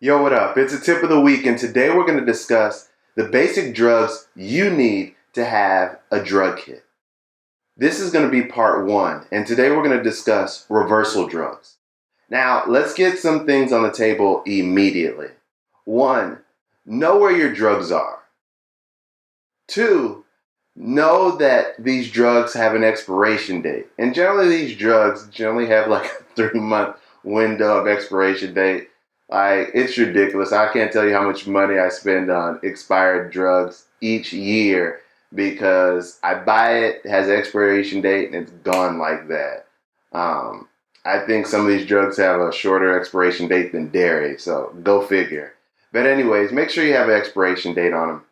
Yo, what up? It's a tip of the week, and today we're going to discuss the basic drugs you need to have a drug kit. This is going to be part one, and today we're going to discuss reversal drugs. Now, let's get some things on the table immediately. One, know where your drugs are. Two, know that these drugs have an expiration date. And generally, these drugs have like a 3-month window of expiration date. It's ridiculous. I can't tell you how much money I spend on expired drugs each year because I buy it has an expiration date, and it's gone like that. I think some of these drugs have a shorter expiration date than dairy, so go figure. But anyways, make sure you have an expiration date on them.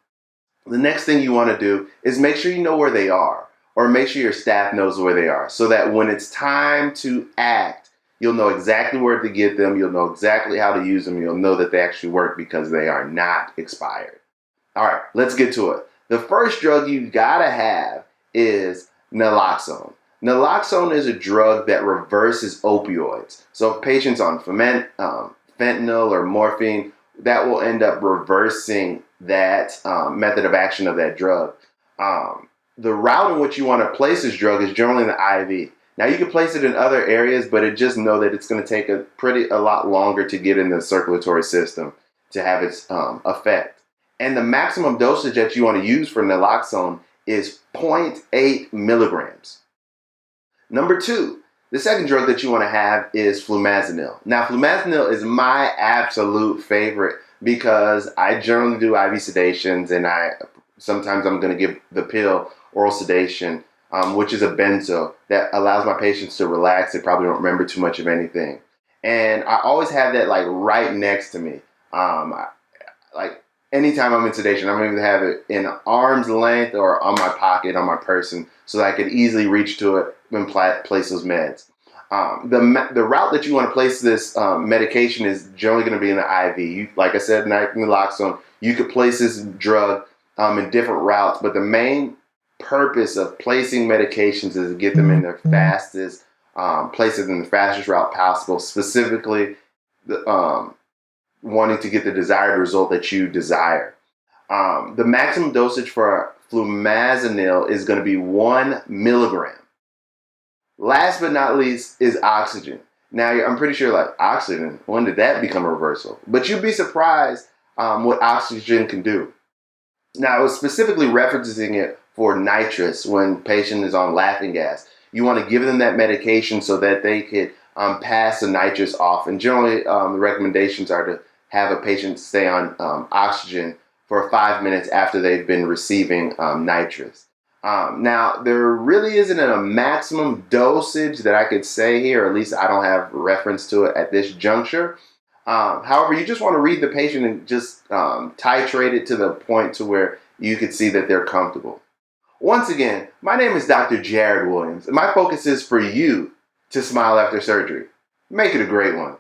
The next thing you want to do is make sure you know where they are, or make sure your staff knows where they are, so that when it's time to act, you'll know exactly where to get them, you'll know exactly how to use them, you'll know that they actually work because they are not expired. All right, let's get to it. The first drug you gotta have is Naloxone. Naloxone is a drug that reverses opioids. So if patients on fentanyl or morphine, that will end up reversing that method of action of that drug. The route in which you want to place this drug is generally in the IV. Now you can place it in other areas, but just know that it's going to take a lot longer to get in the circulatory system to have its effect. And the maximum dosage that you want to use for naloxone is 0.8 milligrams. Number two, the second drug that you want to have is Flumazenil. Now, Flumazenil is my absolute favorite because I generally do IV sedations, and sometimes I'm going to give the pill oral sedation, which is a benzo that allows my patients to relax. They probably don't remember too much of anything. And I always have that right next to me. Anytime I'm in sedation, I'm going to have it in arm's length or on my pocket, on my person, so that I could easily reach to it and place those meds. The route that you want to place this medication is generally going to be in the IV. Like I said, naloxone, you could place this drug in different routes, but the main purpose of placing medications is to get them in their fastest, places in the fastest route possible, specifically wanting to get the desired result that you desire. The maximum dosage for Flumazenil is going to be 1 milligram. Last but not least is oxygen. Now, I'm pretty sure oxygen, when did that become a reversal? But you'd be surprised what oxygen can do. Now, I was specifically referencing it for nitrous when patient is on laughing gas. You want to give them that medication so that they could pass the nitrous off. And generally, the recommendations are to have a patient stay on oxygen for 5 minutes after they've been receiving nitrous. Now, there really isn't a maximum dosage that I could say here, or at least I don't have reference to it at this juncture. However, you just want to read the patient and just titrate it to the point to where you could see that they're comfortable. Once again, my name is Dr. Jared Williams, and my focus is for you to smile after surgery. Make it a great one.